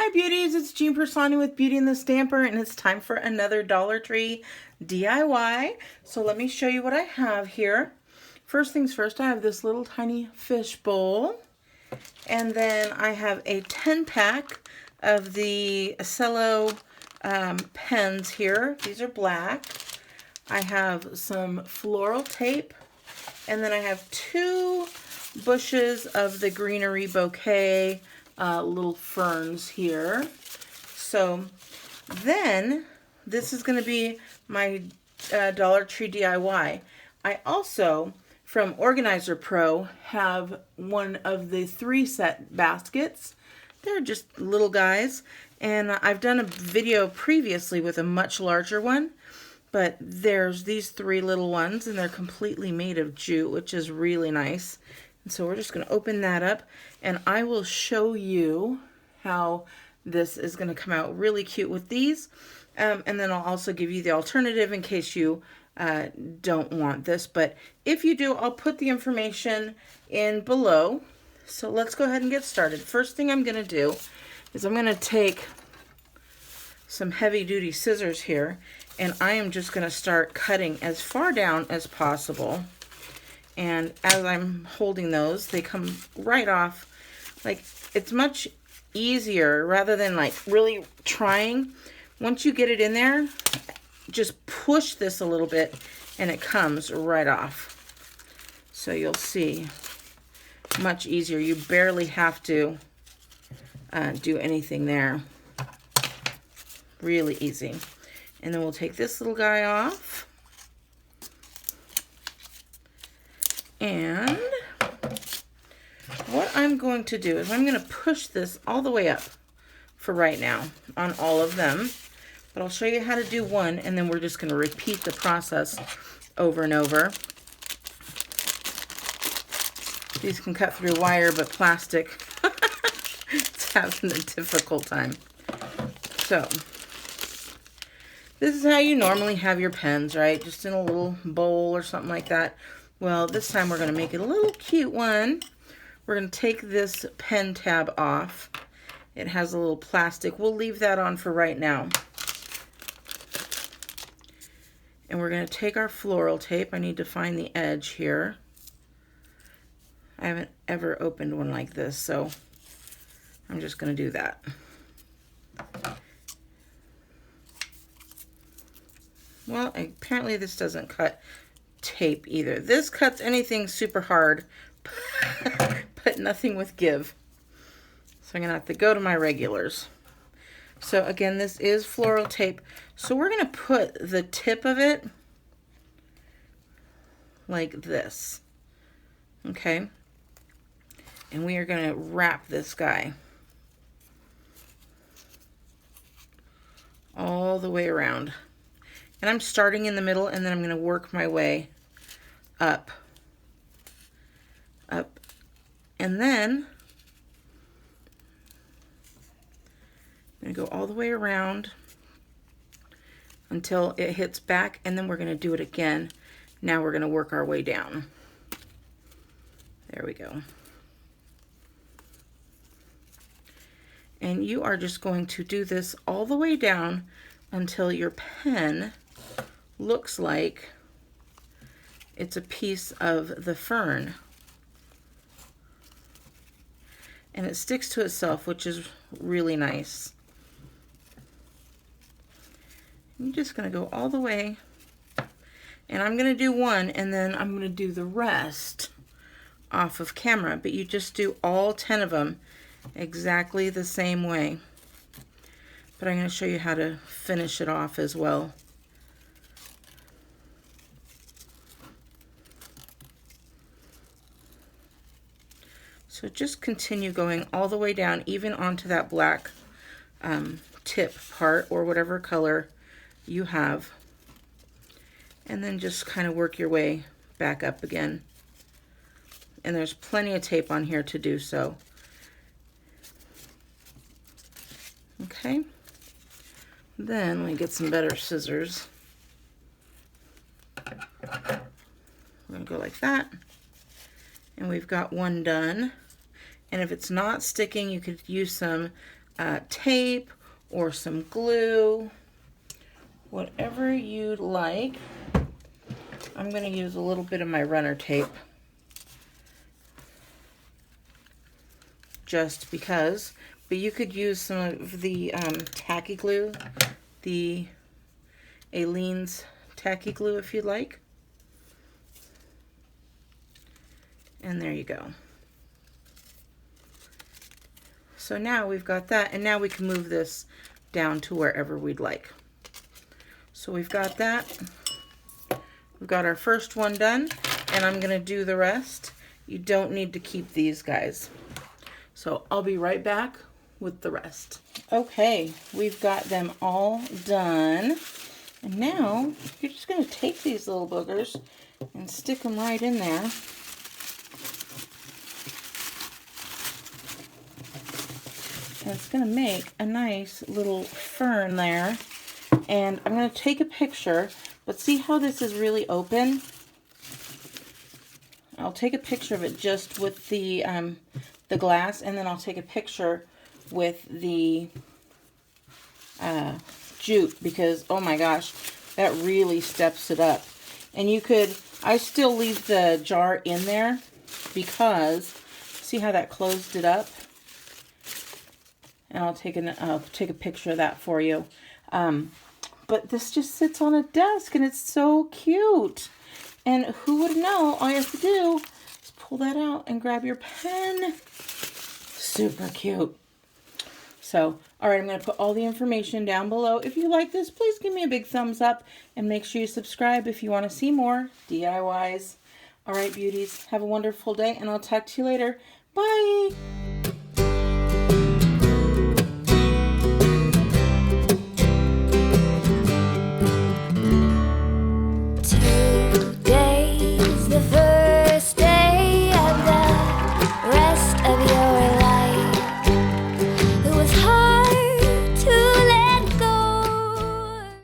Hi beauties, it's Jean Piersanti with Beauty and the Stamper, and it's time for another Dollar Tree DIY. So let me show you what I have here. First things first, I have this little tiny fish bowl, and then I have a 10-pack of the Cello pens here. These are black. I have some floral tape, and then I have 2 bushes of the greenery bouquet little ferns here. So then this is going to be my Dollar Tree DIY. I also, from Organizer Pro, have one of the 3-set baskets. They're just little guys, and I've done a video previously with a much larger one, but there's these 3 little ones, and they're completely made of jute, which is really nice. And so we're just going to open that up, and I will show you how this is going to come out really cute with these. And then I'll also give you the alternative in case you don't want this. But if you do, I'll put the information in below. So let's go ahead and get started. First thing I'm going to do is I'm going to take some heavy-duty scissors here, and I am just going to start cutting as far down as possible. And as I'm holding those, they come right off. Like, it's much easier rather than like really trying. Once you get it in there, just push this a little bit and it comes right off. So you'll see, much easier. You barely have to do anything there. Really easy. And then we'll take this little guy off. And what I'm going to do is I'm going to push this all the way up for right now on all of them. But I'll show you how to do one, and then we're just going to repeat the process over and over. These can cut through wire, but plastic it's having a difficult time. So this is how you normally have your pens, right? Just in a little bowl or something like that. Well, this time we're going to make it a little cute one. We're going to take this pen tab off. It has a little plastic. We'll leave that on for right now. And we're going to take our floral tape. I need to find the edge here. I haven't ever opened one like this, so I'm just going to do that. Well, apparently this doesn't cut tape either. This cuts anything super hard, but nothing with give. So I'm gonna have to go to my regulars. So again, this is floral tape. So we're gonna put the tip of it like this, okay? And we are gonna wrap this guy all the way around. And I'm starting in the middle, and then I'm going to work my way up. And then I'm going to go all the way around until it hits back, and then we're going to do it again. Now we're going to work our way down. There we go. And you are just going to do this all the way down until your pen looks like it's a piece of the fern. And it sticks to itself, which is really nice. I'm just going to go all the way. And I'm going to do one, and then I'm going to do the rest off of camera. But you just do all 10 of them exactly the same way. But I'm going to show you how to finish it off as well. So just continue going all the way down, even onto that black tip part, or whatever color you have. And then just kind of work your way back up again. And there's plenty of tape on here to do so. Okay. Then let me get some better scissors. We're going to go like that. And we've got one done. And if it's not sticking, you could use some tape or some glue, whatever you'd like. I'm going to use a little bit of my runner tape just because, but you could use some of the tacky glue, the Aleene's tacky glue if you'd like. And there you go. So now we've got that, and now we can move this down to wherever we'd like. So we've got that. We've got our first one done, and I'm going to do the rest. You don't need to keep these, guys. So I'll be right back with the rest. Okay, we've got them all done. And now you're just going to take these little boogers and stick them right in there. And it's going to make a nice little fern there. And I'm going to take a picture, but see how this is really open? I'll take a picture of it just with the glass, and then I'll take a picture with the jute, because oh my gosh, that really steps it up. And you could, I still leave the jar in there because see how that closed it up? And I'll take a picture of that for you. But this just sits on a desk and it's so cute. And who would know? All you have to do is pull that out and grab your pen. Super cute. So, all right, I'm going to put all the information down below. If you like this, please give me a big thumbs up and make sure you subscribe if you want to see more DIYs. All right, beauties, have a wonderful day, and I'll talk to you later. Bye.